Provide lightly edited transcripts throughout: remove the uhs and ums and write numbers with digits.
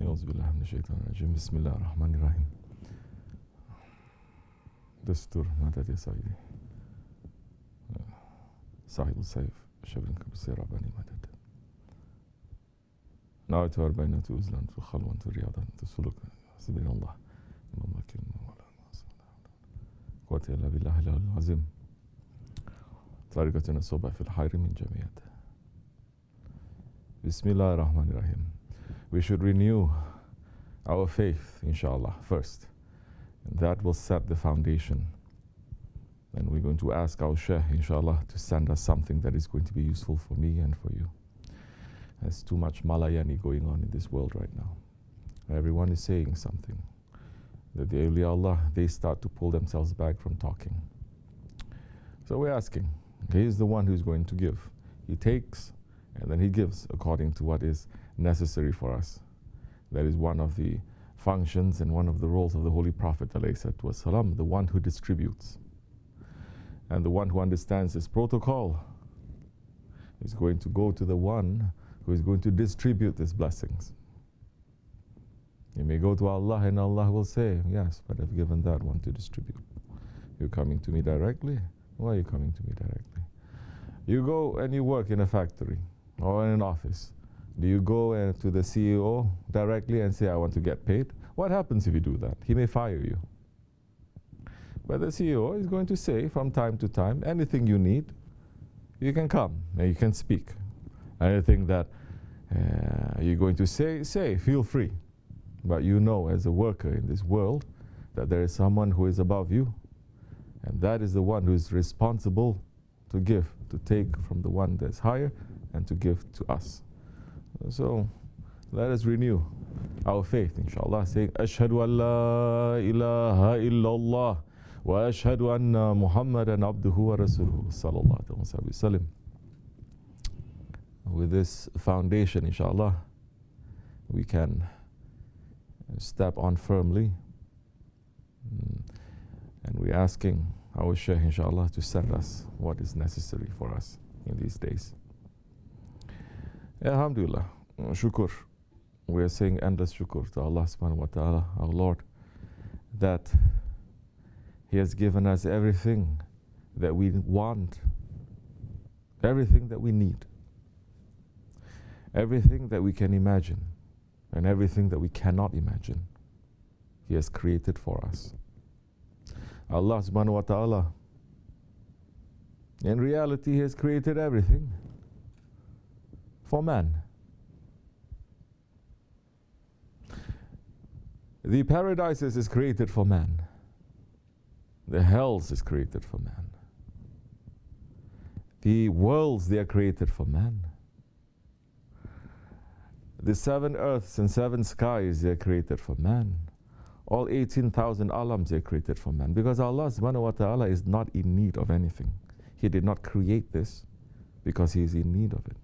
أعوذ بالله من الشيطان الرجيم بسم الله الرحمن الرحيم دستور مدد يا سيدي SahibulSaif شيخ كبير رباني مدد نعت أربعين تؤزلان تخلوان ترياضان تسلك سبيل الله اللهم كلمة قوة إلا بالله العظيم طريقتنا الصبح في الخير من جميعته بسم الله الرحمن الرحيم. We should renew our faith, inshallah, first. And that will set the foundation. And we're going to ask our Shaykh, inshallah, to send us something that is going to be useful for me and for you. There's too much Malayani going on in this world right now. Everyone is saying something. That the awliya Allah, they start to pull themselves back from talking. So we're asking. He is the one who's going to give. He takes and then he gives according to what is necessary for us. That is one of the functions and one of the roles of the Holy Prophet ﷺ, the one who distributes. And the one who understands this protocol is going to go to the one who is going to distribute these blessings. You may go to Allah and Allah will say, yes, but I've given that one to distribute. You're coming to me directly? Why are you coming to me directly? You go and you work in a factory or in an office. Do you go to the CEO directly and say, I want to get paid? What happens if you do that? He may fire you. But the CEO is going to say from time to time, anything you need, you can come and you can speak. Anything that you're going to say, feel free. But you know as a worker in this world that there is someone who is above you. And that is the one who is responsible to give, to take from the one that's higher and to give to us. So let us renew our faith, inshallah, saying, Ashhadu an la ilaha illallah wa ashhadu anna Muhammadan abduhu wa rasuluhu sallallahu alayhi wa sallam. With this foundation, inshallah, we can step on firmly. And we're asking our Shaykh, inshallah, to send us what is necessary for us in these days. Alhamdulillah, shukr. We are saying endless shukr to Allah subhanahu wa ta'ala, our Lord, that He has given us everything that we want, everything that we need, everything that we can imagine, and everything that we cannot imagine. He has created for us. Allah subhanahu wa ta'ala, in reality, He has created everything for man. The paradises is created for man. The hells is created for man. The worlds, they are created for man. The 7 earths and 7 skies, they are created for man. All 18,000 alams, they are created for man. Because Allah subhanahu wa ta'ala is not in need of anything. He did not create this because He is in need of it.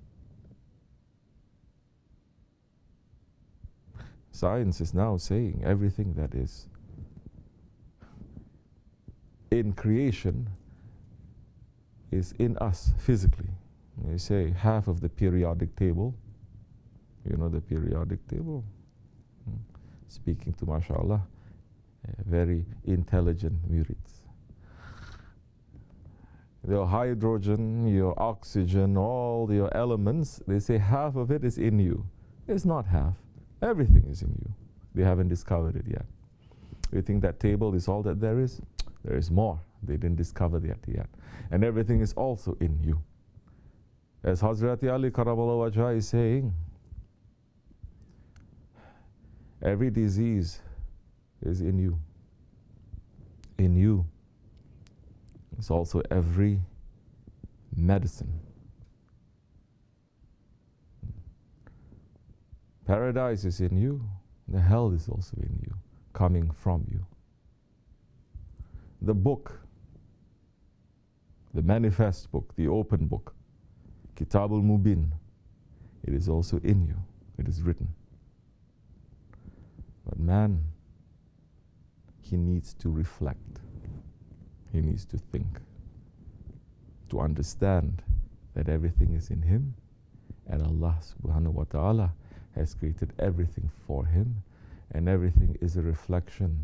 Science is now saying everything that is in creation is in us physically. They say half of the periodic table, you know the periodic table? Speaking to, mashallah, very intelligent murids. Your hydrogen, your oxygen, all your elements, they say half of it is in you. It's not half. Everything is in you. They haven't discovered it yet. You think that table is all that there is? There is more. They didn't discover that yet. And everything is also in you. As Hazrat Ali Karamallahu Wajha is saying, every disease is in you. In you. It's also every medicine. Paradise is in you. The hell is also in you, coming from you. The book, the manifest book, the open book, Kitabul Mubin, it is also in you. It is written. But man, he needs to reflect. He needs to think, to understand that everything is in him, and Allah subhanahu wa ta'ala has created everything for him, and everything is a reflection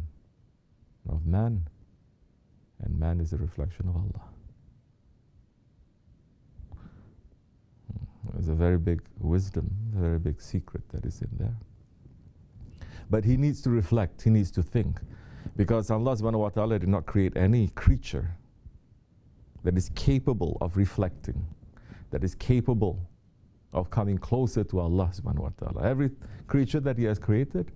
of man, and man is a reflection of Allah. There's a very big wisdom, a very big secret that is in there. But he needs to reflect, he needs to think, because Allah subhanahu wa ta'ala did not create any creature that is capable of reflecting, that is capable of coming closer to Allah subhanahu wa ta'ala. Every creature that he has created,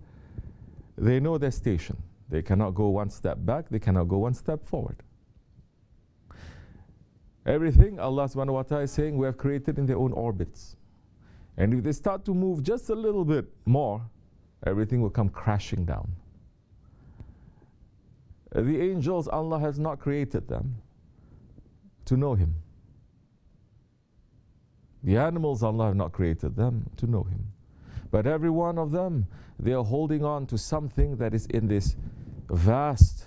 they know their station. They cannot go one step back, they cannot go one step forward. Everything Allah subhanahu wa ta'ala is saying we have created in their own orbits. And if they start to move just a little bit more, everything will come crashing down. The angels, Allah has not created them to know Him. The animals, Allah has not created them to know Him. But every one of them, they are holding on to something that is in this vast,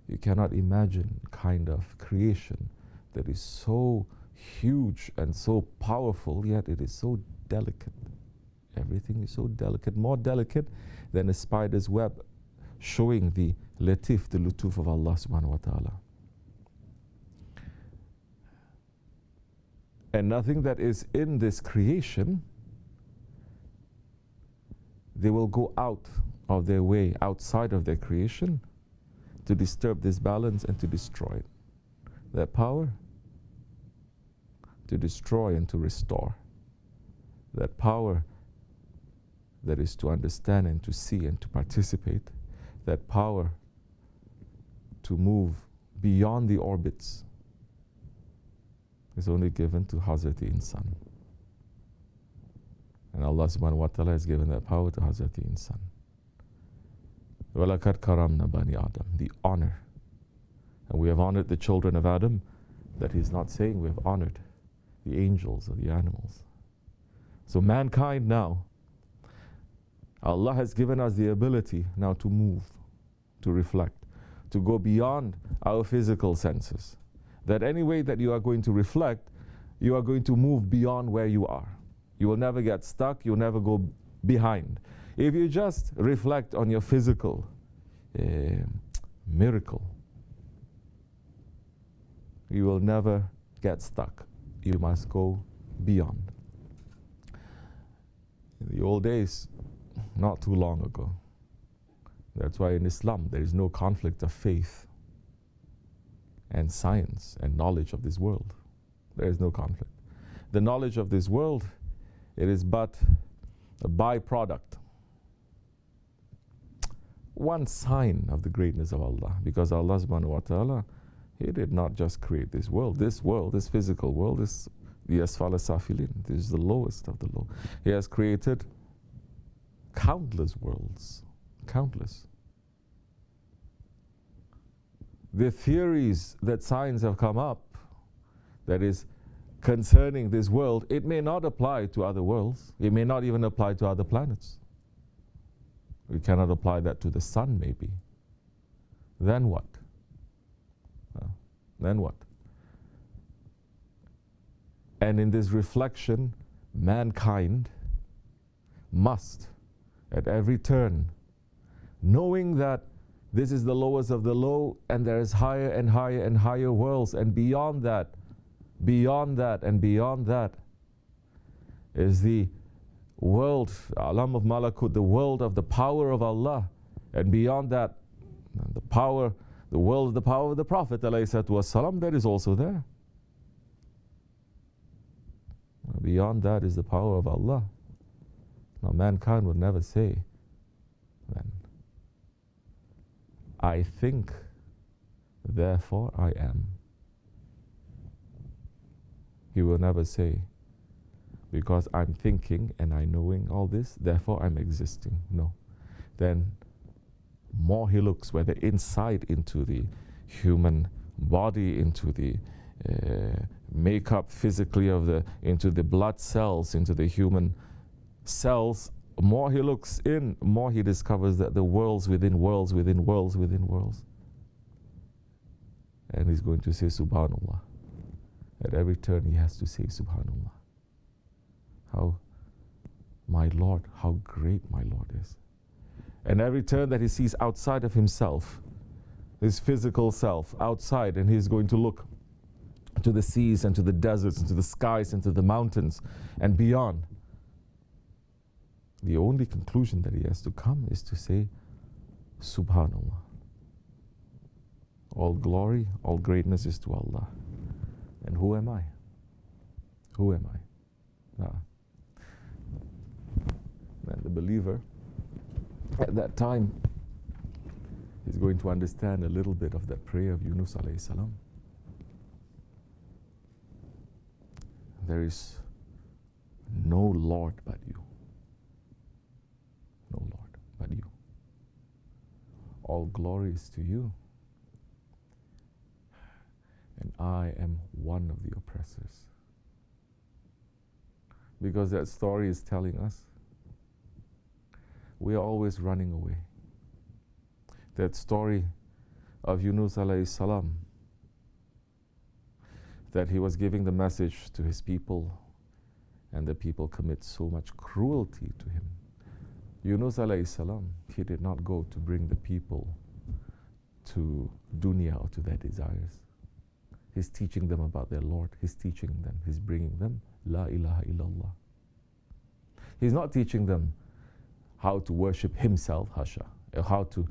you cannot imagine kind of creation that is so huge and so powerful, yet it is so delicate. Everything is so delicate, more delicate than a spider's web, showing the latif, the lutuf of Allah subhanahu wa ta'ala. And nothing that is in this creation, they will go out of their way, outside of their creation, to disturb this balance and to destroy it. Their power to destroy and to restore. That power that is to understand and to see and to participate. That power to move beyond the orbits is only given to Hazrat Insan. And Allah subhanahu wa ta'ala has given that power to Hazrat Insan. وَلَقَدْ كَرَمْنَا بَنِي Adam, the honor. And we have honored the children of Adam, that He's not saying we have honored the angels or the animals. So mankind now, Allah has given us the ability now to move, to reflect, to go beyond our physical senses. That any way that you are going to reflect, you are going to move beyond where you are. You will never get stuck, you'll never go behind. If you just reflect on your physical miracle, you will never get stuck. You must go beyond. In the old days, not too long ago, that's why in Islam there is no conflict of faith and science and knowledge of this world. There is no conflict. The knowledge of this world, it is but a byproduct, one sign of the greatness of Allah, because Allah subhanahu wa ta'ala, He did not just create this world, this physical world is the asfala safilin, this is the lowest of the low. He has created countless worlds, countless. The theories that science have come up, that is concerning this world, it may not apply to other worlds, it may not even apply to other planets. We cannot apply that to the sun, maybe. Then what? Then what? And in this reflection, mankind must, at every turn, knowing that this is the lowest of the low, and there is higher and higher and higher worlds, and beyond that, and beyond that is the world, Alam of Malakut, the world of the power of Allah, and beyond that, the power, the world of the power of the Prophet ﷺ, that is also there. Beyond that is the power of Allah. Now mankind would never say, then, I think, therefore I am. He will never say, because I'm thinking and I'm knowing all this, therefore I'm existing. No. Then more he looks, whether inside into the human body, into the makeup physically of into the blood cells, into the human cells, more he looks in, more he discovers that the worlds within worlds within worlds within worlds. And he's going to say Subhanallah. At every turn he has to say Subhanallah. How my Lord, how great my Lord is. And every turn that he sees outside of himself, his physical self, outside, and he's going to look to the seas and to the deserts and to the skies and to the mountains and beyond. The only conclusion that he has to come is to say, Subhanallah. All glory, all greatness is to Allah. And who am I? Who am I? And the believer at that time is going to understand a little bit of that prayer of Yunus alayhi salam. There is no Lord but you. No Lord but you. All glory is to you. And I am one of the oppressors. Because that story is telling us we are always running away. That story of Yunus alayhi salam, that he was giving the message to his people and the people commit so much cruelty to him. Yunus alayhi salam, he did not go to bring the people to dunya or to their desires. He's teaching them about their Lord. He's teaching them, he's bringing them La ilaha illallah. He's not teaching them how to worship himself, hasha, or how to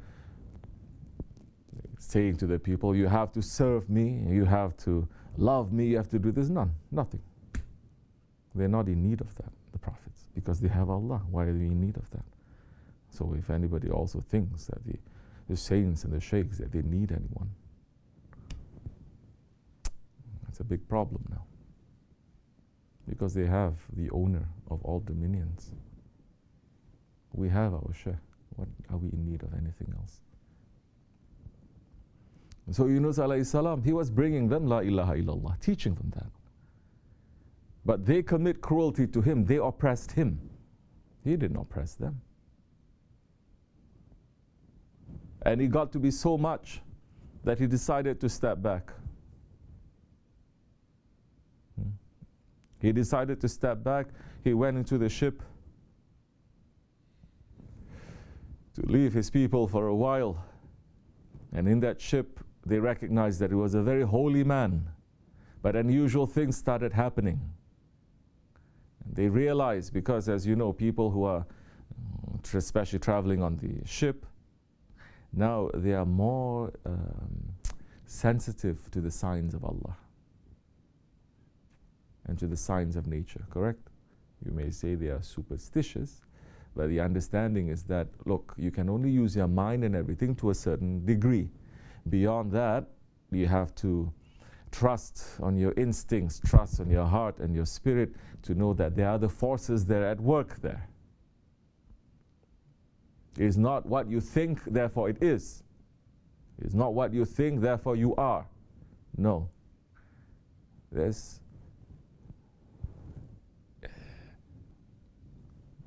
saying to the people, you have to serve me, you have to love me, you have to do this. Nothing. They're not in need of that, the prophets, because they have Allah. Why are they in need of that? So if anybody also thinks that the saints and the sheikhs, that they need anyone, that's a big problem now. Because they have the owner of all dominions. We have our Shaykh. What are we in need of anything else? And so Yunus alayhi salam, he was bringing them La ilaha illallah, teaching them that. But they commit cruelty to him. They oppressed him. He didn't oppress them. And he got to be so much that he decided to step back. He decided to step back. He went into the ship to leave his people for a while. And in that ship, they recognized that he was a very holy man. But unusual things started happening. And they realized, because as you know, people who are especially traveling on the ship, now they are more sensitive to the signs of Allah and to the signs of nature, correct? You may say they are superstitious, but the understanding is that, look, you can only use your mind and everything to a certain degree. Beyond that, you have to trust on your instincts, trust on your heart and your spirit to know that there are the forces that are at work there. It is not what you think, therefore it is. It is not what you think, therefore you are. No. There's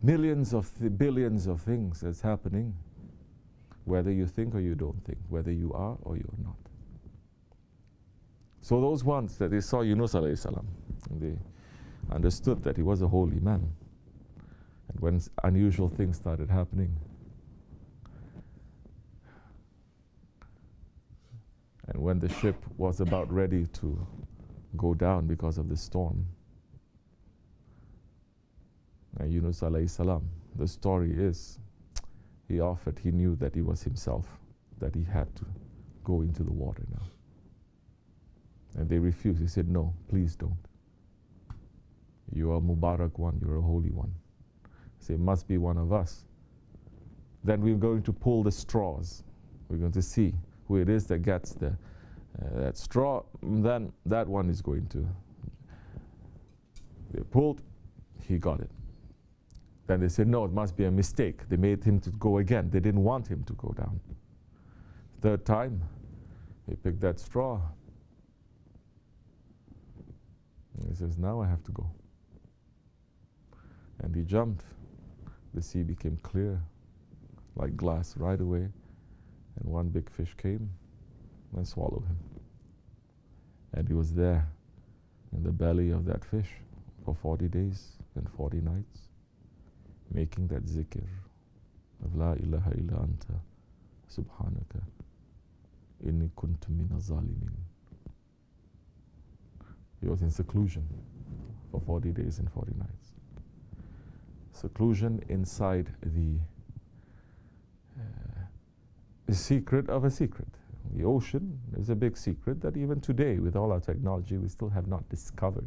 millions of billions of things that's happening, whether you think or you don't think, whether you are or you're not. So those ones that they saw Yunus alayhi salam, they understood that he was a holy man. And when unusual things started happening, and when the ship was about ready to go down because of the storm, and Yunus alayhi salam, the story is, he knew that he was himself, that he had to go into the water now. And they refused. He said, no, please don't. You are Mubarak one, you're a holy one. He said, it must be one of us. Then we're going to pull the straws. We're going to see who it is that gets that straw. Then that one is going to be pulled. He got it. Then they said, no, it must be a mistake. They made him to go again. They didn't want him to go down. Third time, he picked that straw. And he says, now I have to go. And he jumped. The sea became clear, like glass, right away. And one big fish came and swallowed him. And he was there in the belly of that fish for 40 days and 40 nights. making that zikr of La ilaha illa anta subhanaka inni kuntu mina zalimin. He was in seclusion for 40 days and 40 nights. Seclusion inside the secret of a secret. The ocean is a big secret that even today, with all our technology, we still have not discovered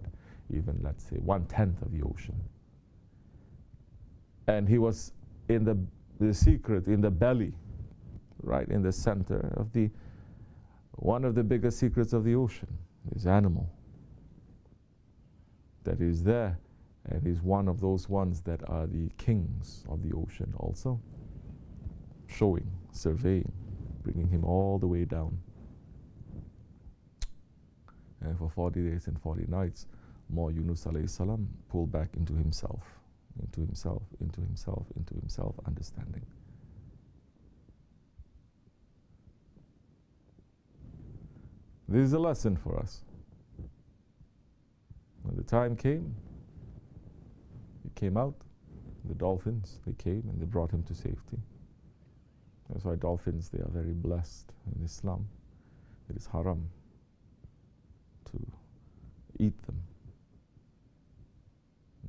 even, let's say, 1/10 of the ocean. And he was in the secret, in the belly, right in the center of one of the biggest secrets of the ocean, this animal that is there, and is one of those ones that are the kings of the ocean also, showing, surveying, bringing him all the way down. And for 40 days and 40 nights, more Yunus alayhi salam pulled back into himself, into himself, into himself, into himself, understanding. This is a lesson for us. When the time came, he came out, the dolphins, they came and they brought him to safety. That's why dolphins, they are very blessed in Islam. It is haram to eat them.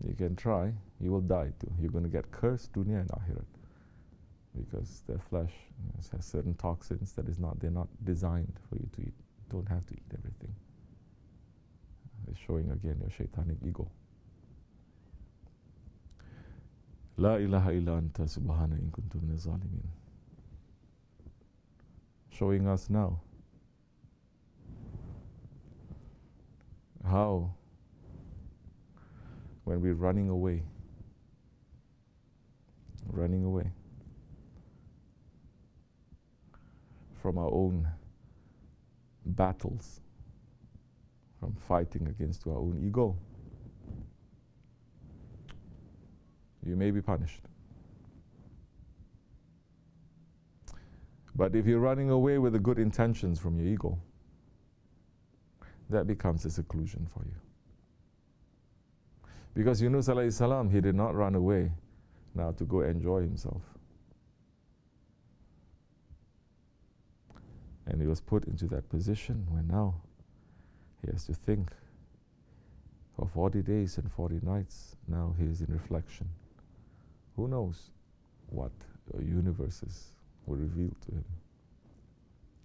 You can try, you will die too. You're going to get cursed dunya and akhirat, because their flesh has certain toxins that they're not designed for you to eat. You don't have to eat everything. It's showing again your shaitanic ego. La ilaha illa anta subhana in kuntu min zalimin. Showing us now how, when we're running away from our own battles, from fighting against our own ego, you may be punished. But if you're running away with the good intentions from your ego, that becomes a seclusion for you. Because Yunus alayhi salam, he did not run away now to go enjoy himself. And he was put into that position where now he has to think for 40 days and 40 nights. Now he is in reflection. Who knows what universes were revealed to him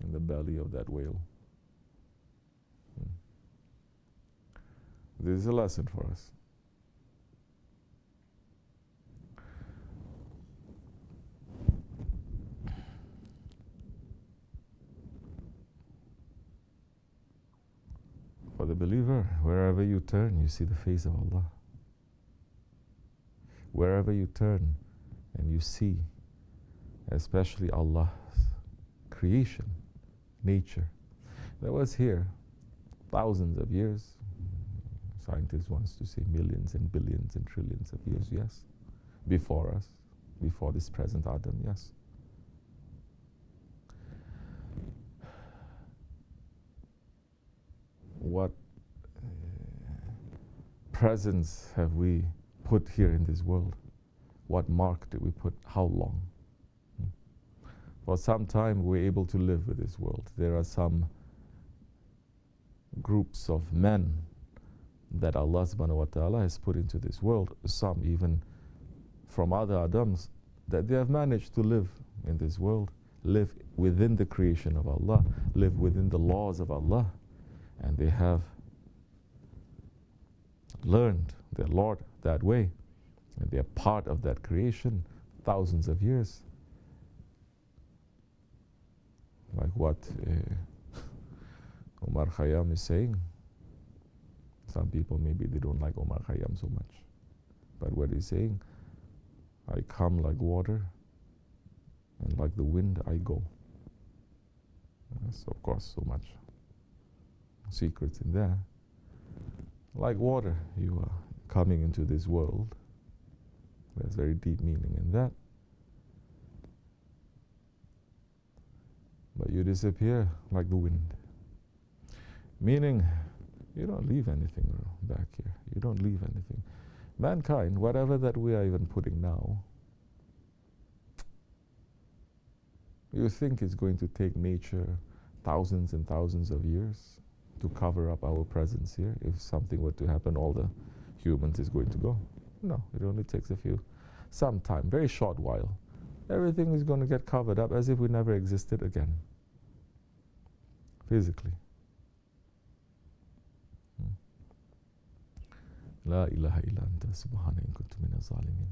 in the belly of that whale. This is a lesson for us. For the believer, wherever you turn, you see the face of Allah. Wherever you turn and you see, especially Allah's creation, nature, that was here thousands of years. Scientists want to say millions and billions and trillions of years, yes. Before us, before this present Adam, yes. What presence have we put here in this world? What mark did we put? How long? For some time we're able to live with this world. There are some groups of men that Allah subhanahu wa ta'ala has put into this world, some even from other Adams, that they have managed to live in this world, live within the creation of Allah, live within the laws of Allah, and they have learned their Lord that way, and they are part of that creation thousands of years. Like what Omar Khayyam is saying. Some people, maybe they don't like Omar Khayyam so much, but what he's saying, I come like water, and like the wind I go. Yes, of course, so much secrets in there. Like water, you are coming into this world. There's very deep meaning in that. But you disappear like the wind. Meaning, you don't leave anything back here. You don't leave anything. Mankind, whatever that we are even putting now, you think it's going to take nature thousands and thousands of years to cover up our presence here? If something were to happen, all the humans is going to go? No, it only takes some time, very short while. Everything is going to get covered up as if we never existed again, physically. La ilaha illa anta subhanaka in kuntu minaz zalimin.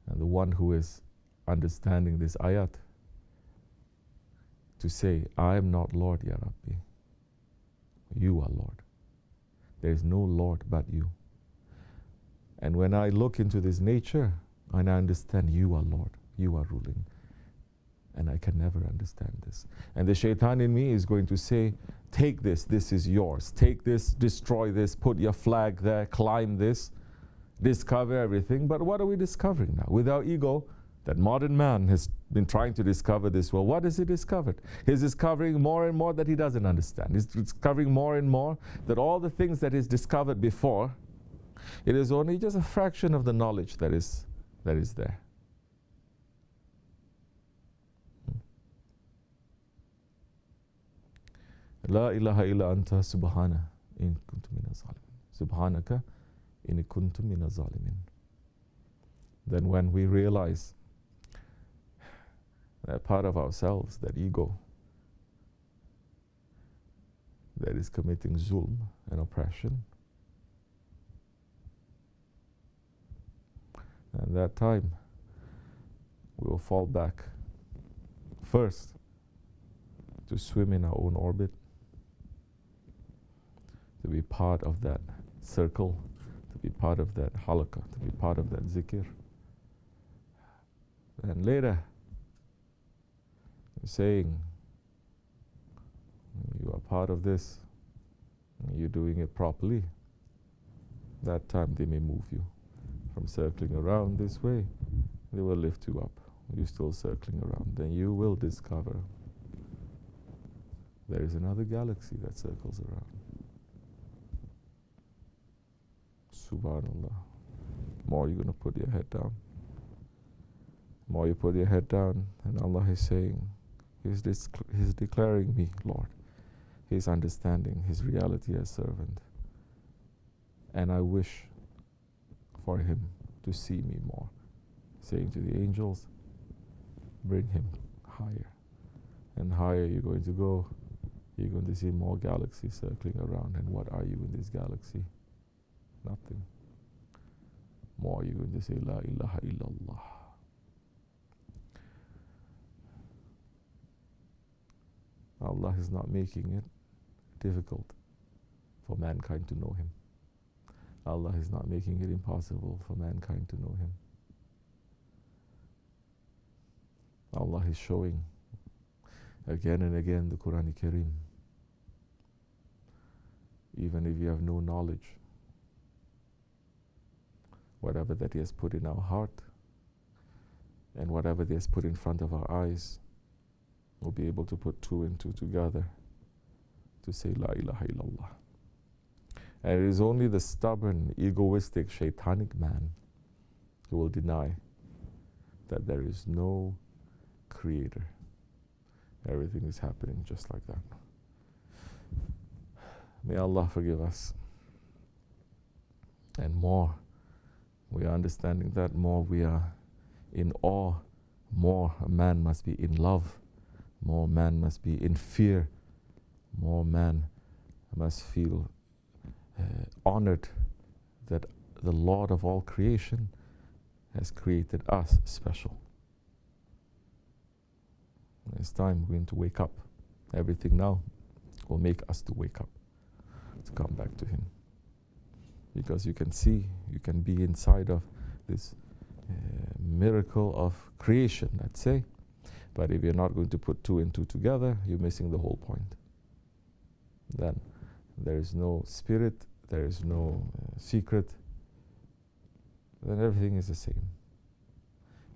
And the one who is understanding this ayat to say, I am not Lord, Ya Rabbi. You are Lord. There is no Lord but you. And when I look into this nature, and I understand you are Lord, you are ruling, and I can never understand this. And the shaitan in me is going to say, take this, this is yours. Take this, destroy this, put your flag there, climb this, discover everything. But what are we discovering now? With our ego, that modern man has been trying to discover this world. What has he discovered? He's discovering more and more that he doesn't understand. He's discovering more and more that all the things that he's discovered before, it is only just a fraction of the knowledge that is there. La ilaha illa anta subhana in kuntu minaz zalimin. Subhanaka in kuntu minaz zalimin. Then when we realize that part of ourselves, that ego, that is committing zulm and oppression, and that time we will fall back first to swim in our own orbit, to be part of that circle, to be part of that halakha, to be part of that zikr. And later, saying, you are part of this, you're doing it properly, that time they may move you from circling around this way. They will lift you up. You're still circling around. Then you will discover there is another galaxy that circles around. Subhanallah. More you're going to put your head down. More you put your head down, and Allah is saying, He's declaring me Lord. He's understanding His reality as servant. And I wish for Him to see me more. Saying to the angels, bring Him higher. And higher you're going to go, you're going to see more galaxies circling around. And what are you in this galaxy? Nothing. More you're going to say, La ilaha illallah. Allah is not making it difficult for mankind to know Him. Allah is not making it impossible for mankind to know Him. Allah is showing again and again the Quran Kareem. Even if you have no knowledge, whatever that He has put in our heart and whatever He has put in front of our eyes, we'll be able to put two and two together to say La ilaha illallah. And it is only the stubborn, egoistic, shaitanic man who will deny that there is no creator. Everything is happening just like that. May Allah forgive us. And more we are understanding that, more we are in awe, more a man must be in love, more man must be in fear, more man must feel honored that the Lord of all creation has created us special. It's time we're going to wake up. Everything now will make us to wake up, to come back to Him. Because you can see, you can be inside of this miracle of creation, let's say. But if you're not going to put two and two together, you're missing the whole point. Then there is no spirit, there is no secret, then everything is the same.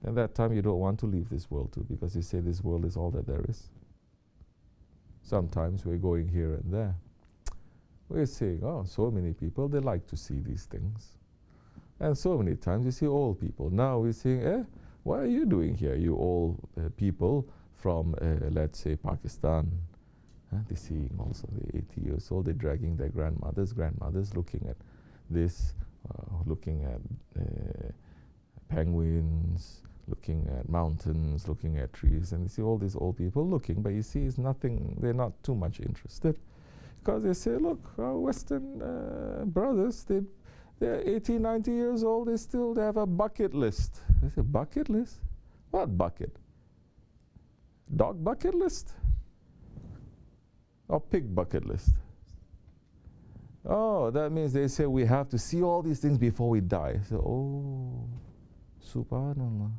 And that time you don't want to leave this world too, because you say this world is all that there is. Sometimes we're going here and there. We're saying, oh, so many people, they like to see these things. And so many times you see old people. Now we're saying, what are you doing here, you old people from, let's say, Pakistan? They're seeing also, they're 80 years old, they're dragging their grandmothers, looking at this, looking at penguins, looking at mountains, looking at trees, and you see all these old people looking, but you see it's nothing, they're not too much interested. Because they say, look, our Western brothers, they're 80, 90 years old, they have a bucket list. I say, bucket list? What bucket? Dog bucket list? Or pig bucket list? Oh, that means they say we have to see all these things before we die. So, oh, subhanallah.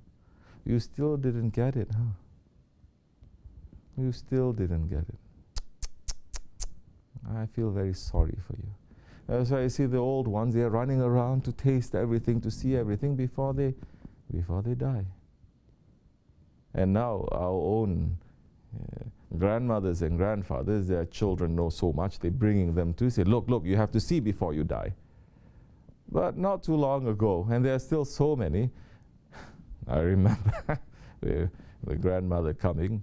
You still didn't get it, huh? You still didn't get it. I feel very sorry for you. That's why I see the old ones, they're running around to taste everything, to see everything before they die. And now our own grandmothers and grandfathers, their children know so much, they're bringing them to say, look, you have to see before you die. But not too long ago, and there are still so many, I remember the grandmother coming,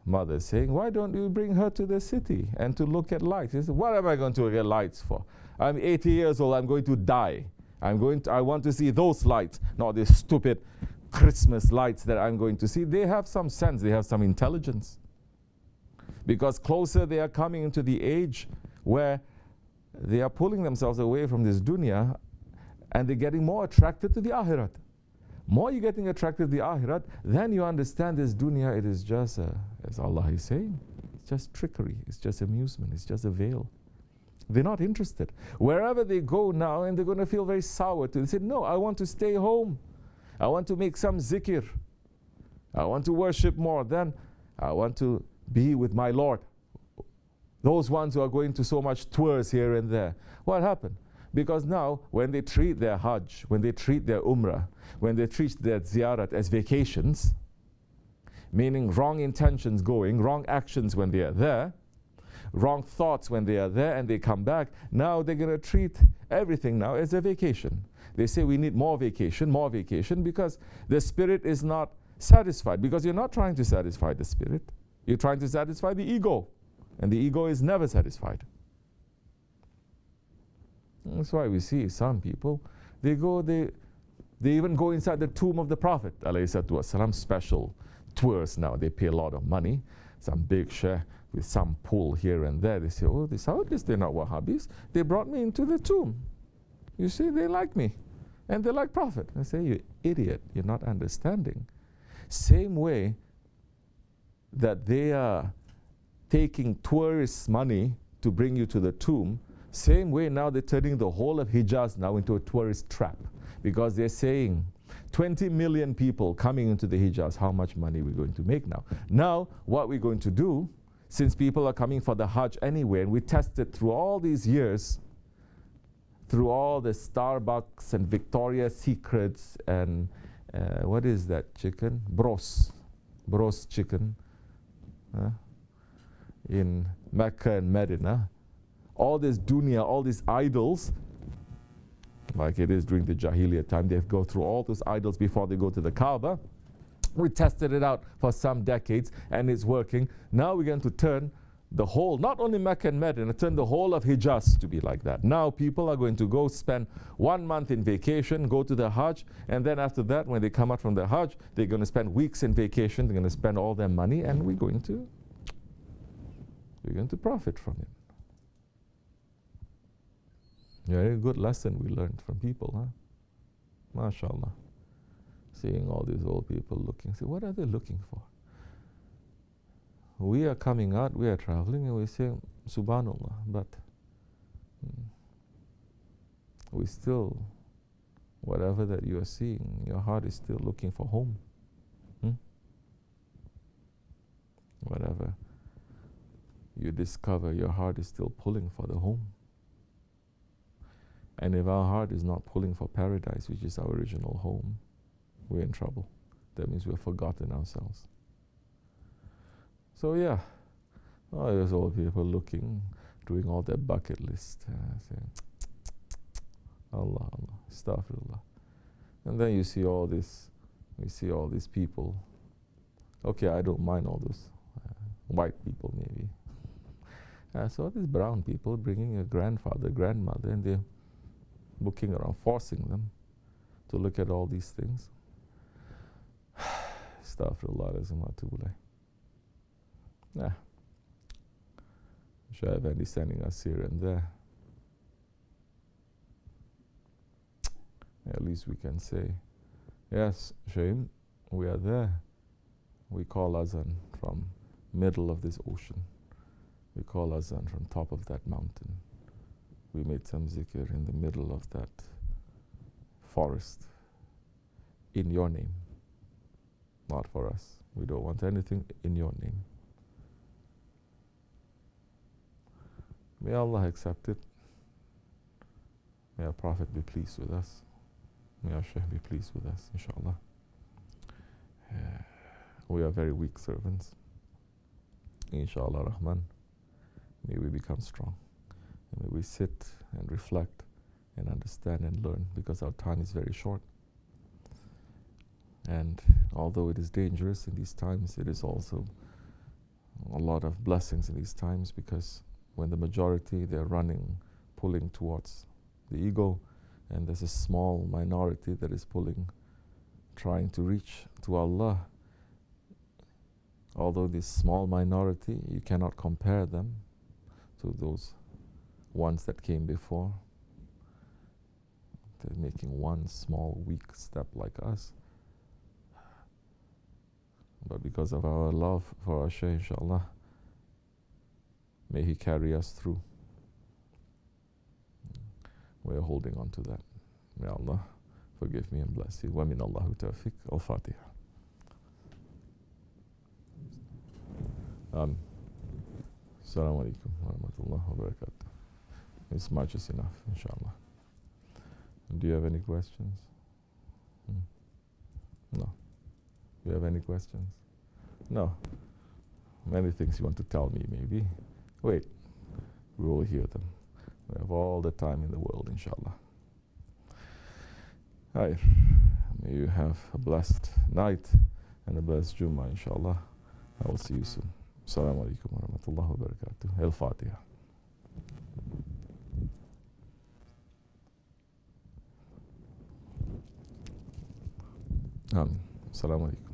mother saying, why don't you bring her to the city and to look at lights? He said, what am I going to look at lights for? I'm 80 years old, I'm going to die. I want to see those lights, not these stupid Christmas lights that I'm going to see. They have some sense, they have some intelligence. Because closer they are coming into the age where they are pulling themselves away from this dunya and they're getting more attracted to the akhirat. More you're getting attracted to the akhirat, then you understand this dunya, it is just, as Allah is saying, it's just trickery, it's just amusement, it's just a veil. They're not interested. Wherever they go now, and they're going to feel very sour to, they say, no, I want to stay home. I want to make some zikr. I want to worship more. Then I want to be with my Lord. Those ones who are going to so much tours here and there. What happened? Because now, when they treat their Hajj, when they treat their Umrah, when they treat their Ziyarat as vacations, meaning wrong intentions going, wrong actions when they are there, wrong thoughts when they are there and they come back, now they're going to treat everything now as a vacation. They say we need more vacation, because the spirit is not satisfied. Because you're not trying to satisfy the spirit, you're trying to satisfy the ego. And the ego is never satisfied. That's why we see some people, they even go inside the tomb of the Prophet ﷺ, special tours now. They pay a lot of money. Some big sheikh with some pull here and there. They say, oh, the Saudis, they're not Wahhabis. They brought me into the tomb. You see, they like me. And they like Prophet. I say, you idiot, you're not understanding. Same way that they are taking tourists' money to bring you to the tomb, same way now they're turning the whole of Hijaz now into a tourist trap. Because they're saying, 20 million people coming into the Hijaz, how much money we're going to make now. Now, what we're going to do, since people are coming for the Hajj anyway, and we tested through all these years, through all the Starbucks and Victoria's Secrets and what is that chicken? Bros chicken in Mecca and Medina. All this dunya, all these idols, like it is during the Jahiliyyah time, they go through all those idols before they go to the Kaaba. We tested it out for some decades and it's working. Now we're going to turn the whole, not only Mecca and Medina, turn the whole of Hijaz to be like that. Now people are going to go spend 1 month in vacation, go to the Hajj, and then after that, when they come out from the Hajj, they're going to spend weeks in vacation, they're going to spend all their money, and we're going to profit from it. Very good lesson we learned from people, huh? MashaAllah. Seeing all these old people looking, see, what are they looking for? We are coming out, we are traveling, and we say, Subhanallah, but we still, whatever that you are seeing, your heart is still looking for home. Whatever you discover, your heart is still pulling for the home. And if our heart is not pulling for paradise, which is our original home, we're in trouble. That means we've forgotten ourselves. So yeah, there's old people looking, doing all their bucket list. Allah, Allah, astaghfirullah. And then you see all this, these people. Okay, I don't mind all those white people maybe. I saw these brown people bringing a grandfather, grandmother, and they're looking around, forcing them to look at all these things. Astaghfirullah lazim wa atubu ilayh. Yeah. Shaykh Efendi sending us here and there. At least we can say, yes, Shaykh, we are there. We call Azan from middle of this ocean. We call Azan from top of that mountain. We made some zikr in the middle of that forest. In your name. Not for us. We don't want anything in your name. May Allah accept it. May our Prophet be pleased with us. May our Shaykh be pleased with us, inshallah. We are very weak servants. Inshallah Rahman. May we become strong. And may we sit and reflect and understand and learn, because our time is very short. And although it is dangerous in these times, it is also a lot of blessings in these times, because when the majority, they're running, pulling towards the ego, and there's a small minority that is pulling, trying to reach to Allah. Although this small minority, you cannot compare them to those ones that came before. They're making one small, weak step like us. But because of our love for our Shaykh, inshallah, may he carry us through. We are holding on to that. May Allah forgive me and bless you. Wa min Allahu tawfiq. Al-Fatiha. Assalamu alaikum wa rahmatullahi wa barakatuh. It's much is enough, inshallah. Do you have any questions? No. Do you have any questions? No. Many things you want to tell me, maybe. Wait. We will hear them. We have all the time in the world, inshallah. Hi. May you have a blessed night and a blessed Jummah, inshallah. I will see you soon. Assalamu alaikum wa rahmatullahi wa barakatuh. Al-Fatiha. Assalamu alaikum.